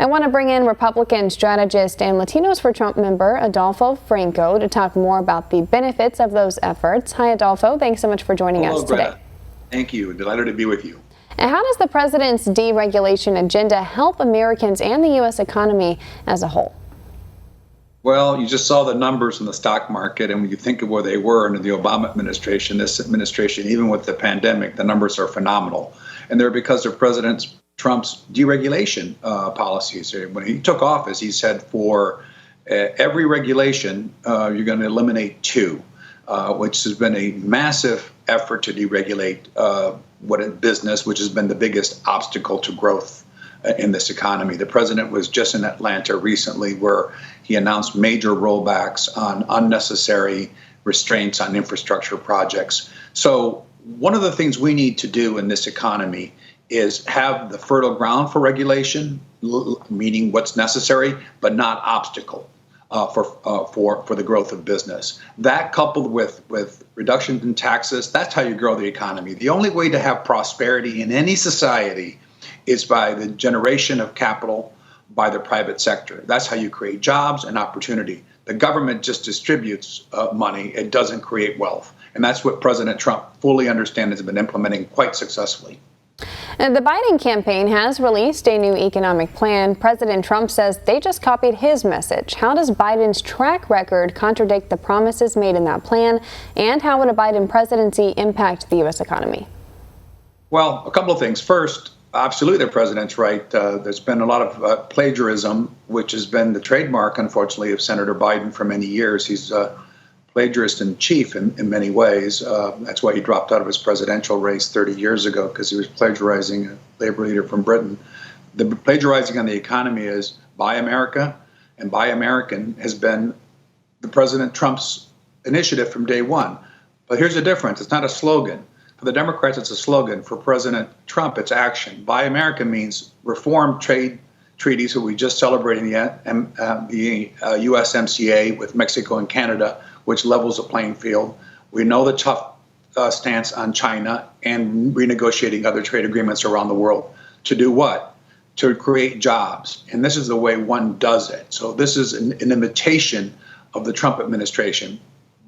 I want to bring in Republican strategist and Latinos for Trump member Adolfo Franco to talk more about the benefits of those efforts. Hi, Adolfo. Thanks so much for joining us today. Greta. Thank you. Delighted to be with you. And how does the president's deregulation agenda help Americans and the U.S. economy as a whole? Well, you just saw the numbers in the stock market, and when you think of where they were under the Obama administration, this administration, even with the pandemic, the numbers are phenomenal. And they're because of President Trump's deregulation policies. When he took office, he said for every regulation, you're going to eliminate two, which has been a massive effort to deregulate business, which has been the biggest obstacle to growth in this economy. The president was just in Atlanta recently where he announced major rollbacks on unnecessary restraints on infrastructure projects. So one of the things we need to do in this economy is have the fertile ground for regulation, meaning what's necessary, but not obstacle for the growth of business. That coupled with reductions in taxes, that's how you grow the economy. The only way to have prosperity in any society is by the generation of capital by the private sector. That's how you create jobs and opportunity. The government just distributes money. It doesn't create wealth. And that's what President Trump fully understands has been implementing quite successfully. And the Biden campaign has released a new economic plan. President Trump says they just copied his message. How does Biden's track record contradict the promises made in that plan? And how would a Biden presidency impact the U.S. economy? Well, a couple of things. First, absolutely, the president's right. There's been a lot of plagiarism, which has been the trademark, unfortunately, of Senator Biden for many years. He's a plagiarist in chief in many ways. That's why he dropped out of his presidential race 30 years ago, because he was plagiarizing a labor leader from Britain. The plagiarizing on the economy is Buy America, and Buy American has been the President Trump's initiative from day one. But here's the difference. It's not a slogan. For the Democrats, it's a slogan. For President Trump, it's action. Buy America means reform trade treaties that we just celebrated the USMCA with Mexico and Canada, which levels the playing field. We know the tough stance on China and renegotiating other trade agreements around the world. To do what? To create jobs. And this is the way one does it. So this is an imitation of the Trump administration.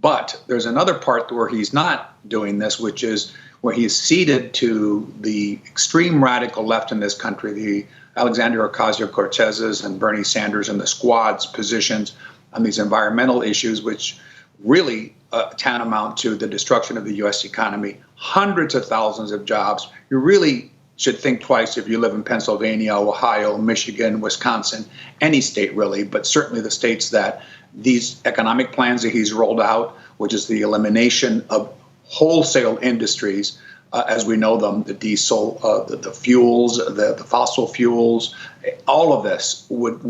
But there's another part where he's not doing this, which is where he's ceded to the extreme radical left in this country, the Alexandria Ocasio-Cortez's and Bernie Sanders and the Squad's positions on these environmental issues, which really tantamount to the destruction of the U.S. economy, hundreds of thousands of jobs. You really should think twice if you live in Pennsylvania, Ohio, Michigan, Wisconsin, any state really, but certainly the states that these economic plans that he's rolled out, which is the elimination of wholesale industries as we know them, the diesel, the fuels, the fossil fuels, all of this would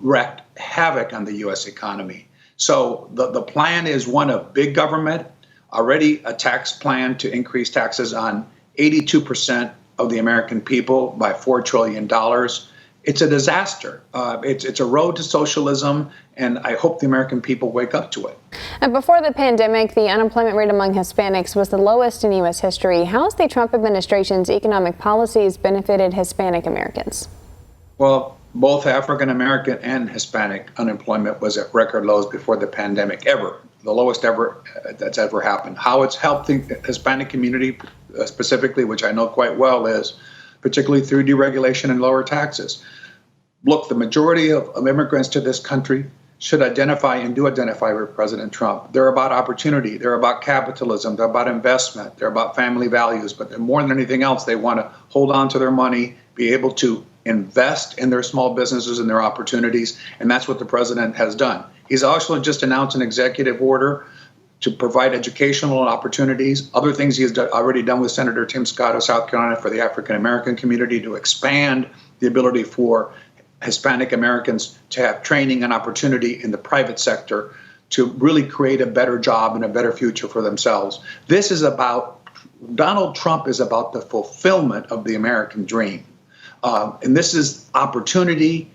wreak havoc on the U.S. economy. So the plan is one of big government, already a tax plan to increase taxes on 82% of the American people by $4 trillion. It's a disaster. It's a road to socialism, and I hope the American people wake up to it. And before the pandemic, the unemployment rate among Hispanics was the lowest in U.S. history. How has the Trump administration's economic policies benefited Hispanic Americans? Well, both African American and Hispanic unemployment was at record lows before the pandemic, ever. The lowest ever that's ever happened. How it's helped the Hispanic community specifically, which I know quite well, is particularly through deregulation and lower taxes. Look, the majority of immigrants to this country should identify and do identify with President Trump. They're about opportunity. They're about capitalism. They're about investment. They're about family values. But more than anything else, they want to hold on to their money, be able to invest in their small businesses and their opportunities. And that's what the president has done. He's also just announced an executive order to provide educational opportunities, other things he has already done with Senator Tim Scott of South Carolina for the African American community to expand the ability for Hispanic Americans to have training and opportunity in the private sector to really create a better job and a better future for themselves. This is about, Donald Trump is about the fulfillment of the American dream. And this is opportunity,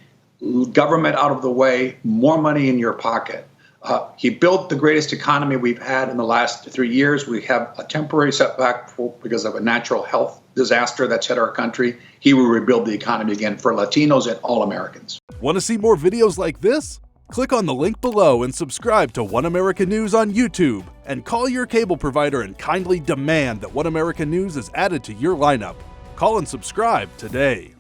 government out of the way, more money in your pocket. He built the greatest economy we've had in the last 3 years. We have a temporary setback because of a natural health disaster that's hit our country, he will rebuild the economy again for Latinos and all Americans. Want to see more videos like this? Click on the link below and subscribe to One America News on YouTube, and call your cable provider and kindly demand that One America News is added to your lineup. Call and subscribe today.